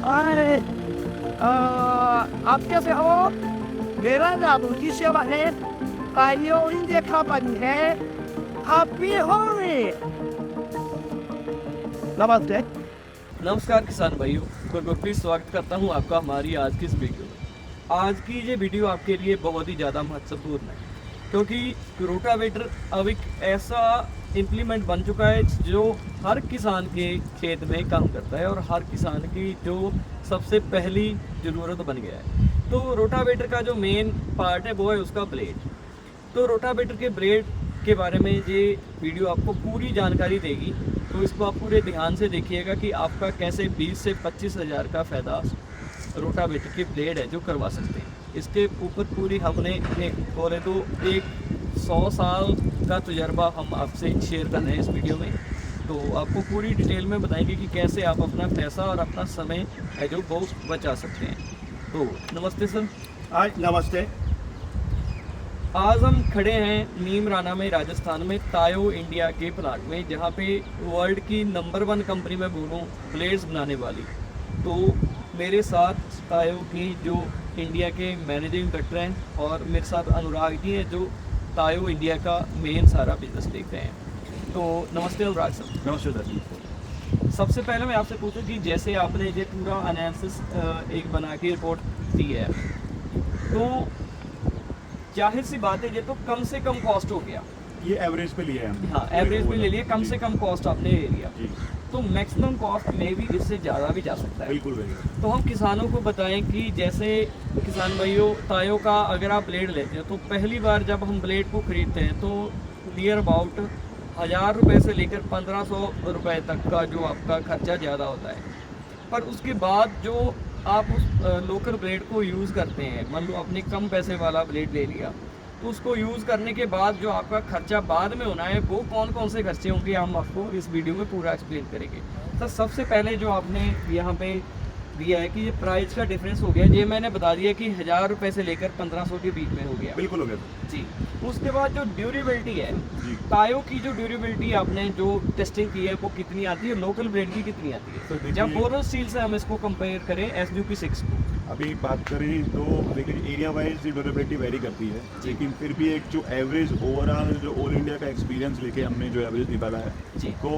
अरे आप कैसे हो? मेरा नाम शर्मा है। आइयो इंडिया कंपनी है। हैप्पी होली। नमस्ते। नमस्कार किसान भाइयों, गुरगुरप्रीत स्वागत करता हूं आपका हमारी आज की इस वीडियो में। आज की ये वीडियो आपके लिए बहुत ही ज़्यादा महत्वपूर्ण है क्योंकि रोटावेटर अब एक ऐसा इम्प्लीमेंट बन चुका है जो हर किसान के खेत में काम करता है और हर किसान की जो सबसे पहली ज़रूरत बन गया है। तो रोटावेटर का जो मेन पार्ट है वो है उसका ब्लेड। तो रोटावेटर के ब्लेड के बारे में ये वीडियो आपको पूरी जानकारी देगी, तो इसको आप पूरे ध्यान से देखिएगा कि आपका कैसे 20 से 25 हज़ार का फ़ायदा रोटावेटर के ब्लेड है जो करवा सकते हैं। इसके ऊपर पूरी हमने बोले तो एक 100 साल का तजुर्बा हम आपसे शेयर कर रहे हैं इस वीडियो में। तो आपको पूरी डिटेल में बताएंगे कि कैसे आप अपना पैसा और अपना समय है जो वो बचा सकते हैं। तो नमस्ते सर। नमस्ते। आज हम खड़े हैं नीमराना में, राजस्थान में, तायो इंडिया के प्लांट में, जहाँ पे वर्ल्ड की नंबर 1 कंपनी में बोलूँ ब्लेड्स बनाने वाली। तो मेरे साथ तायो की जो इंडिया के मैनेजिंग डायरेक्टर हैं और मेरे साथ अनुराग जी हैं जो तायो इंडिया का मेन सारा बिजनेस देखते हैं। तो नमस्ते अनुराग सर। नमस्ते सर। सबसे पहले मैं आपसे पूछूं कि जैसे आपने ये पूरा एनालिसिस एक बना के रिपोर्ट दी है, तो जाहिर सी बात है ये तो कम से कम कॉस्ट हो गया। ये एवरेज पे लिया है हमने। हाँ, एवरेज पे ले लिया, कम से कम कॉस्ट आपने ले लिया। जी। तो मैक्सिमम कॉस्ट में भी इससे ज़्यादा भी जा सकता है। बिल्कुल बिल्कुल। तो हम किसानों को बताएं कि जैसे किसान भाइयों, तायो का अगर आप ब्लेड लेते हैं तो पहली बार जब हम ब्लेड को खरीदते हैं तो नियर अबाउट 1000 रुपये से लेकर 1500 रुपये तक का जो आपका खर्चा ज़्यादा होता है। पर उसके बाद जो आप उस लोकल ब्लेड को यूज़ करते हैं, मान लो आपने कम पैसे वाला ब्लेड ले लिया, तो उसको यूज़ करने के बाद जो आपका खर्चा बाद में होना है वो कौन कौन से खर्चे होंगे हम आपको इस वीडियो में पूरा एक्सप्लेन करेंगे। तो सबसे पहले जो आपने यहाँ पे दिया है कि ये प्राइस का डिफरेंस हो गया, ये मैंने बता दिया कि 1000 रुपये से लेकर 1500 के बीच में हो गया। बिल्कुल हो गया जी। उसके बाद जो ड्यूरेबिलिटी है, जी। तायो की जो ड्यूरेबिलिटी आपने जो टेस्टिंग की है वो कितनी आती है, लोकल ब्लेड की कितनी आती है? तो देखिए- जब बोरोस स्टील से हम इसको कंपेयर करें SWP6 को। अभी बात करें तो लेकिन एरिया वाइज ड्यूरेबिलिटी वेरी करती है, लेकिन फिर भी एक जो एवरेज ओवरऑल जो ऑल इंडिया का एक्सपीरियंस लेके हमने जो एवरेज निकाला है जी। तो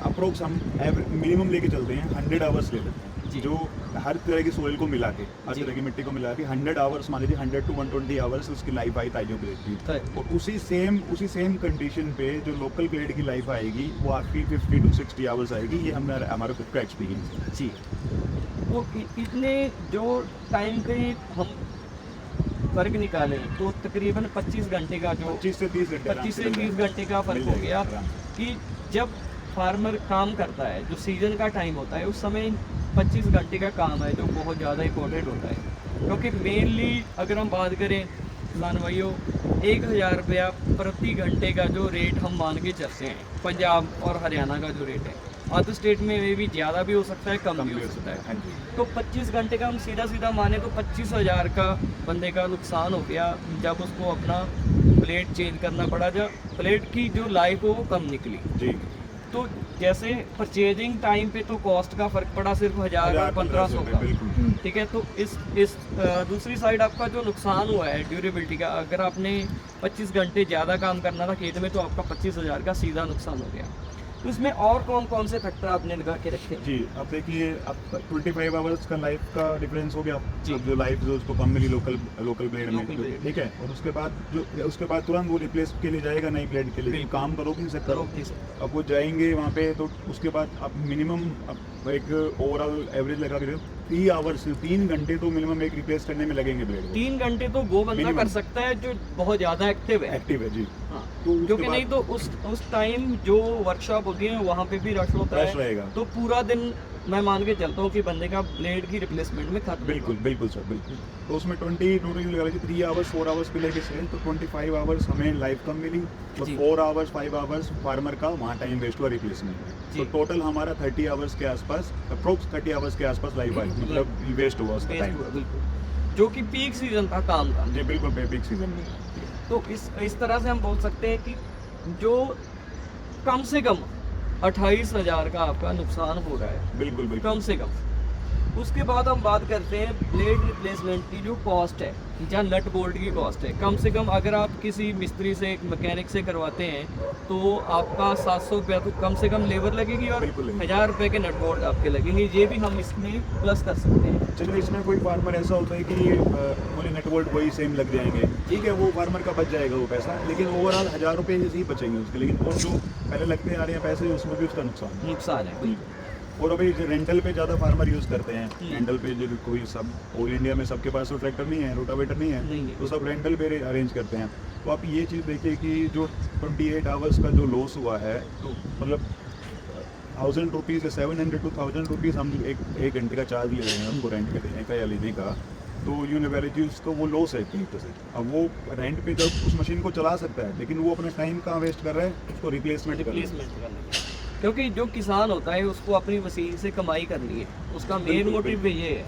अप्रोक्स हम मिनिमम लेके चलते हैं 100 आवर्स ले लेते हैं, जी। जो हर तरह की सोइल को मिला के, हर जी। तरह की मिट्टी को मिला के 100 आवर्स, मान लीजिए 100 to 120 आवर्स उसकी लाइफ आई ताइयो ब्लेड की। और उसी सेम कंडीशन पे जो लोकल ब्लेड की लाइफ आएगी वो आपकी 50 to 60 आवर्स आएगी। ये हमारा खुद का एक्सपीरियंस है। जी। वो इतने जो टाइम पे हम फर्क निकालें तो तकरीबन 25 घंटे का जो 25 से 30 घंटे 25 से 30 घंटे का फर्क हो गया कि जब फार्मर काम करता है, जो सीजन का टाइम होता है उस समय 25 घंटे का काम है जो बहुत ज़्यादा इम्पोर्टेंट होता है। क्योंकि मेनली अगर हम बात करें किसान भाइयों, 1000 रुपया प्रति घंटे का जो रेट हम मान के चलते हैं, पंजाब और हरियाणा का जो रेट है, अदर स्टेट में भी ज़्यादा भी हो सकता है, कम भी हो सकता है। हाँ जी। तो 25 घंटे का हम सीधा माने तो 25,000 का बंदे का नुकसान हो गया जब उसको अपना ब्लेड चेंज करना पड़ा, जब ब्लेड की जो लाइफ हो वो कम निकली। जी। तो जैसे परचेजिंग टाइम पे तो कॉस्ट का फर्क पड़ा सिर्फ 1000 और 1500 का, बिल्कुल। ठीक है। तो इस दूसरी साइड आपका जो नुकसान हुआ है ड्यूरेबिलिटी का, अगर आपने 25 घंटे ज़्यादा काम करना था खेत में तो आपका 25,000 का सीधा नुकसान हो गया। तो इसमें और कौन कौन से फैक्टर आपने लगा के रखे? जी, अब देखिए, अब 25 आवर्स का लाइफ का डिफरेंस हो गया। जी। अब जो लाइफ जो उसको कम मिली लोकल ब्लेड में, लोकल ब्लेड। ठीक है। और उसके बाद तुरंत वो रिप्लेस के लिए जाएगा नई ब्लेड के लिए। बिल्कुल। काम करोगे नहीं सकते। करोगे नहीं सकते। अब वो जाएंगे वहाँ पे तो उसके बाद अब मिनिमम एक ओवरऑल एवरेज लगा के 3 आवर्स, 3 घंटे तो मिनिमम एक रिप्लेस करने में लगेंगे ब्लेड को। 3 घंटे तो वो बंदा Minimum। कर सकता है जो बहुत ज़्यादा एक्टिव है। एक्टिव है। जी। हाँ। तो उसके क्योंकि नहीं बाद- तो उस टाइम जो वर्कशॉप होती है वहाँ पे भी रश होता रश है, रहेगा। तो पूरा दिन मैं मान के चलता हूँ कि बंदे का ब्लेड की रिप्लेसमेंट में खत्म बिल्कुल बिल्कुल सर, बिल्कुल। तो उसमें 20 लगा लीजिए 3 आवर्स 4 आवर्स पे लेके चले तो 25 आवर्स हमें लाइफ कम मिली, तो जी। 4 आवर्स 5 आवर्स फार्मर का वहाँ टाइम वेस्ट हुआ रिप्लेसमेंट में। जी। तो टोटल हमारा 30 आवर्स के आसपास, अप्रोक्स 30 आवर्स के आसपास लाइफ आई, मतलब वेस्ट हुआ उसका वेस्ट टाइम। हुआ, बिल्कुल, जो कि पीक सीजन का काम था। जी बिल्कुल, बेबिक सीजन में। तो इस तरह से हम बोल सकते हैं कि जो कम से कम 28,000 का आपका नुकसान हो रहा है, बिल्कुल बिल्कुल। कम से कम। उसके बाद हम बात करते हैं ब्लेड रिप्लेसमेंट की जो कॉस्ट है, जहाँ नट बोल्ट की कॉस्ट है। कम से कम अगर आप किसी मिस्त्री से, मैकेनिक से करवाते हैं तो आपका 700 रुपया तो कम से कम लेबर लगेगी और बिल्कुल लगेगी। 1000 रुपये के नट बोल्ट आपके लगेंगे। ये भी हम इसमें प्लस कर सकते हैं। चलिए, इसमें कोई फार्मर ऐसा होता है कि मुझे नेट बोल्ट वही सेम लग जाएंगे, ठीक है, वो फार्मर का बच जाएगा वो पैसा, लेकिन ओवरऑल 1000 रुपये ही बचेंगे उसके। लेकिन और जो पहले लगते आ रहे हैं पैसे, उसमें भी उसका नुकसान है। नुकसान है बिल्कुल। और अभी रेंटल पे ज़्यादा फार्मर यूज़ करते हैं। हम्म। रेंटल पे जो कोई सब ऑल इंडिया में सबके पास तो ट्रैक्टर नहीं है, रोटावेटर नहीं नहीं है, है। तो सब रेंटल पे अरेंज करते हैं। तो आप ये चीज़ देखिए कि जो 28 आवर्स का जो लॉस हुआ है, तो मतलब 1000 रुपीज़ या 700 to 1000 रुपीज़ हम एक घंटे का चार्ज ले रहे हैं उनको रेंट पे देने का या लेने का, तो यूनिवर्सिटी उसको वो लॉस है एक तरीके से। अब वो रेंट पे जब उस मशीन को चला सकता है, लेकिन वो अपना टाइम कहाँ वेस्ट कर रहा है, उसको रिप्लेसमेंट कर रहा है। रिप्लेसमेंट करने का। क्योंकि जो किसान होता है उसको अपनी मशीन से कमाई करनी है, उसका मेन बिल्कुल, मोटिव भी ये है।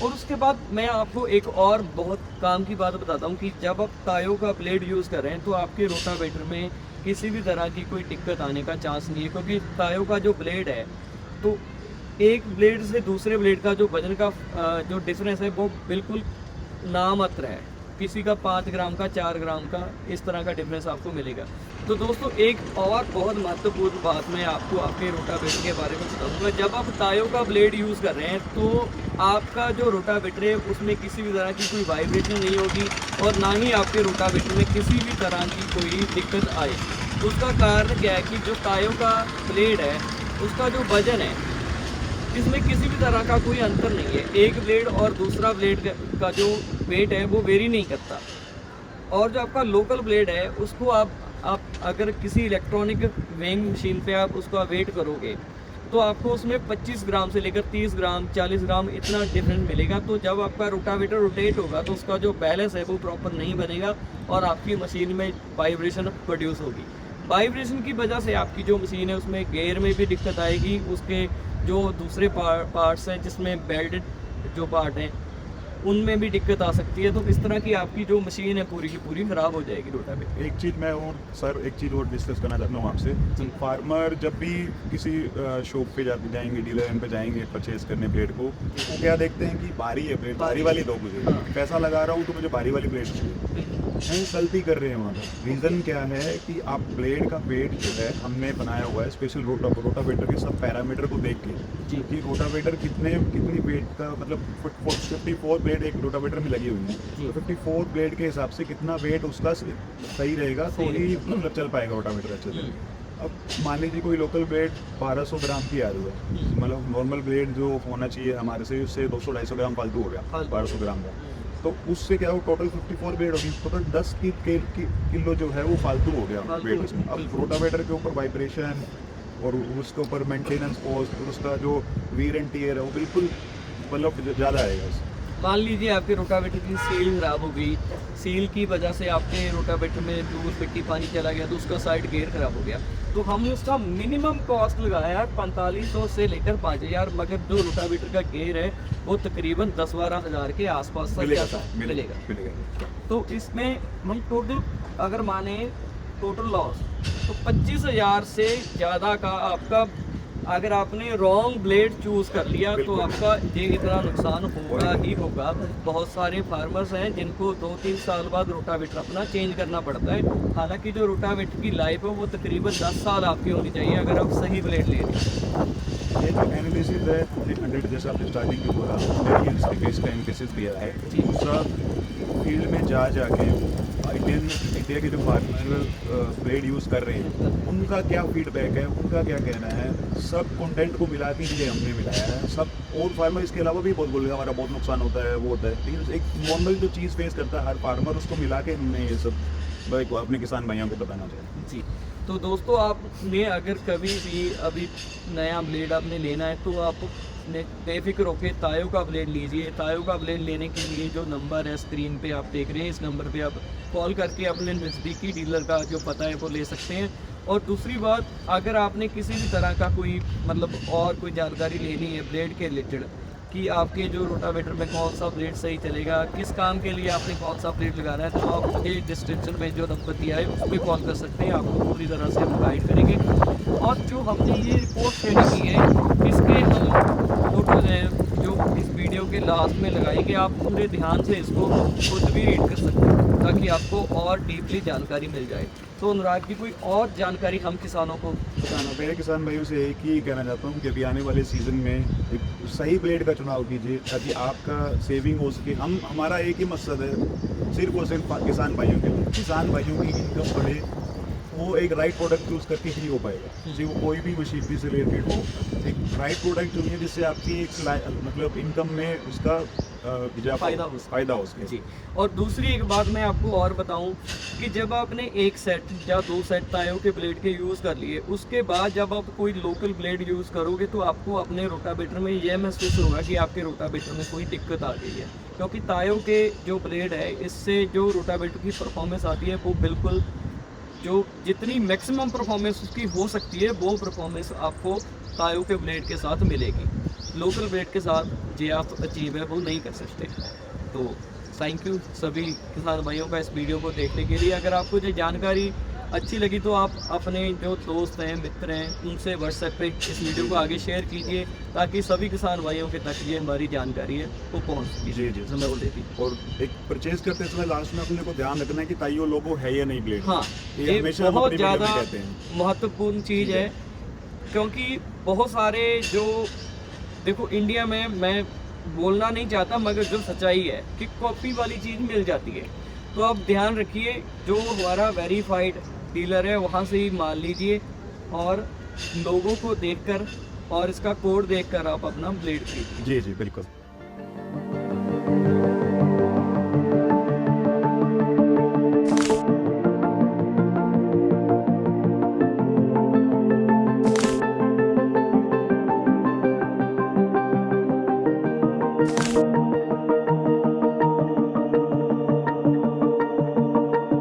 और उसके बाद मैं आपको एक और बहुत काम की बात बताता हूँ कि जब आप टायो का ब्लेड यूज़ कर रहे हैं तो आपके रोटावेटर में किसी भी तरह की कोई दिक्कत आने का चांस नहीं है। क्योंकि टायो का जो ब्लेड है, तो एक ब्लेड से दूसरे ब्लेड का जो वजन का जो डिफरेंस है वो बिल्कुल नामात्र है। किसी का 5 ग्राम का, 4 ग्राम का, इस तरह का डिफरेंस आपको मिलेगा। तो दोस्तों, एक और बहुत महत्वपूर्ण बात मैं आपको आपके रोटावेटर के बारे में बताऊंगा। जब आप टायो का ब्लेड यूज़ कर रहे हैं तो आपका जो रोटावेटर है उसमें किसी भी तरह की कोई वाइब्रेशन नहीं होगी और ना ही आपके रोटावेटर में किसी भी तरह की कोई दिक्कत आए। उसका कारण क्या है कि जो टायो का ब्लेड है उसका जो वजन है, इसमें किसी भी तरह का कोई अंतर नहीं है। एक ब्लेड और दूसरा ब्लेड का जो वेट है वो वेरी नहीं करता। और जो आपका लोकल ब्लेड है उसको आप अगर किसी इलेक्ट्रॉनिक वेइंग मशीन पे आप उसका वेट करोगे तो आपको उसमें 25 ग्राम से लेकर 30 ग्राम, 40 ग्राम इतना डिफरेंस मिलेगा। तो जब आपका रोटावेटर रोटेट होगा तो उसका जो बैलेंस है वो प्रॉपर नहीं बनेगा और आपकी मशीन में वाइब्रेशन प्रोड्यूस होगी। वाइब्रेशन की वजह से आपकी जो मशीन है उसमें गेयर में भी दिक्कत आएगी, उसके जो दूसरे पार्ट्स हैं जिसमें बेल्टेड जो पार्ट हैं उनमें भी दिक्कत आ सकती है। तो इस तरह की आपकी जो मशीन है पूरी की पूरी ख़राब हो जाएगी रोटावेटर। एक चीज़ मैं और सर एक चीज़ और डिस्कस करना चाहता हूँ आपसे। जी। फार्मर जब भी किसी शॉप पे जाएंगे, डीलर पे जाएंगे परचेज करने ब्लेड को, वो क्या देखते हैं कि भारी है ब्लेड, भारी वाली दो मुझे, हाँ। पैसा लगा रहा हूँ तो मुझे भारी वाली ब्लेड चाहिए। वो गलती कर रहे हैं वहाँ पर। रीज़न क्या है कि आप ब्लेड का वेट जो है हमने बनाया हुआ है स्पेशल रोटावेटर के सब पैरामीटर को देख के, जी। कि रोटावेटर कितनी वेट का, मतलब 54 ब्लेड एक रोटावेटर में लगी हुई है, जी। तो 54 ब्लेड के हिसाब से कितना वेट उसका सही रहेगा तो सही ही मतलब चल पाएगा रोटावेटर अच्छे से। अब मान लीजिए कोई लोकल ब्लेड 1200 ग्राम की आ रही है, मतलब नॉर्मल ब्लेड जो होना चाहिए हमारे से उससे 200-250 ग्राम फालतू हो गया, फालतू। 1200 ग्राम का, तो उससे क्या हो, टोटल 54 ब्लेड होगी, टोटल 10 किलो जो है वो फालतू हो गया फालतू, वेट उसमें। अब बिल्कुल। रोटावेटर के ऊपर वाइब्रेशन और उसके ऊपर मेंटेनेंस कॉस्ट और उसका जो वीर एंड टीयर है वो बिल्कुल मतलब ज़्यादा आएगा उससे। मान लीजिए आपके रोटावेटर की सील खराब हो गई, सील की वजह से आपके रोटावेटर में धूल मिट्टी पानी चला गया तो उसका साइड गेयर खराब हो गया, तो हमने उसका मिनिमम कॉस्ट लगाया है 4500 से लेकर 5000, मगर जो रोटावेटर का गेयर है वो तकरीबन 10-12 हज़ार के आसपास तक जाता है, मिलेगा। तो इसमें हम टोटल अगर माने टोटल लॉस तो 25,000 से ज़्यादा का आपका, अगर आपने रॉन्ग ब्लेड चूज़ कर लिया तो आपका ये इतना नुकसान होगा ही होगा। बहुत सारे फार्मर्स हैं जिनको 2-3 साल बाद रोटावेटर अपना चेंज करना पड़ता है। हालांकि जो रोटावेटर की लाइफ है वो तकरीबन 10 साल आपकी होनी चाहिए अगर आप सही ब्लेड ले रहे हैं। ये जो एनालिसिस है 100, जैसे आपने स्टार्टिंग में बोला, केस का एनालिसिस दिया है। दूसरा, फील्ड में जाके इंडिया के जो फार्मर ब्लेड यूज़ कर रहे हैं उनका क्या फीडबैक है, उनका क्या कहना है, सब कंटेंट को मिला के ये हमने मिलाया है। सब और फार्मर इसके अलावा भी बहुत बोलेगा हमारा बहुत नुकसान होता है, वो होता है, लेकिन एक नॉर्मल जो चीज़ फेस करता है हर फार्मर, उसको मिला के हमने ये सब अपने किसान भाइयों को बताना चाहिए। जी, तो दोस्तों आपने अगर कभी भी अभी नया ब्लेड आपने लेना है तो आप बेफिक्र होकर टायो का ब्लेड लीजिए। टायो का ब्लेड लेने के लिए जो नंबर है स्क्रीन पे आप देख रहे हैं, इस नंबर पे आप कॉल करके अपने नज़दीकी डीलर का जो पता है वो ले सकते हैं। और दूसरी बात, अगर आपने किसी भी तरह का कोई मतलब और कोई जानकारी लेनी है ब्लेड के रिलेटेड कि आपके जो रोटावेटर में कौन सा ब्लेड सही चलेगा, किस काम के लिए आपने कौन सा ब्लेड लगाना है, तो आप मुझे डिस्क्रिप्शन में जो नंबर दिया है उस पर कॉल कर सकते हैं। आपको पूरी तरह से हम गाइड करेंगे। और जो हमने ये रिपोर्ट रेडी की है इसके हम फोटोज हैं जो इस लास्ट में लगाएंगे, आप पूरे ध्यान से इसको खुद भी रीड कर सकते हैं ताकि आपको और डीपली जानकारी मिल जाए। तो अनुराग जी, कोई और जानकारी हम किसानों को बताना? मेरे किसान भाइयों से एक ही कहना चाहता हूँ कि अभी आने वाले सीज़न में एक सही ब्लेड का चुनाव कीजिए ताकि आपका सेविंग हो सके। हमारा एक ही मकसद है, सिर्फ और सिर्फ किसान भाइयों के लिए, किसान भाइयों की इनकम बढ़े, वो एक राइट प्रोडक्ट चूज़ करके ही हो पाएगा। जी, वो कोई भी मशीनरी से रिलेटेड हो, एक राइट प्रोडक्ट चुनिए जिससे आपकी एक मतलब इनकम में उसका फ़ायदा हो सके। जी, और दूसरी एक बात मैं आपको और बताऊं कि जब आपने एक सेट या 2 सेट तायों के ब्लेड के यूज़ कर लिए, उसके बाद जब आप कोई लोकल ब्लेड यूज़ करोगे तो आपको अपने रोटावेटर में यह महसूस होगा कि आपके रोटावेटर में कोई दिक्कत आ गई है, क्योंकि तायों के जो ब्लेड है इससे जो रोटावेटर की परफॉर्मेंस आती है वो बिल्कुल जो जितनी मैक्सिमम परफॉर्मेंस उसकी हो सकती है वो परफॉर्मेंस आपको तायों के ब्लेड के साथ मिलेगी। लोकल ब्लेड के साथ जो आप अचीव है वो नहीं कर सकते। तो थैंक यू सभी किसान भाइयों का इस वीडियो को देखने के लिए। अगर आपको ये जानकारी अच्छी लगी तो आप अपने जो दोस्त हैं, मित्र हैं, उनसे व्हाट्सएप पे इस वीडियो को आगे शेयर कीजिए ताकि सभी किसान भाइयों के तक ये हमारी जानकारी है वो पहुँच सके। जी जी, मैं बोल देती। और एक परचेज करते समय लास्ट में अपने को ध्यान रखना है कि ताइयो लोगो है या नहीं ब्लेड। हाँ, ये हमेशा हम बहुत अपनी वीडियो में ज़्यादा कहते हैं। महत्वपूर्ण चीज़ है, क्योंकि बहुत सारे जो देखो इंडिया में, मैं बोलना नहीं चाहता मगर जो सच्चाई है कि कॉपी वाली चीज़ मिल जाती है। तो आप ध्यान रखिए, जो हमारा वेरीफाइड डीलर है वहाँ से ही माल लीजिए और लोगों को देखकर और इसका कोड देखकर आप अपना ब्लेड खरीदिए। जी जी, बिल्कुल।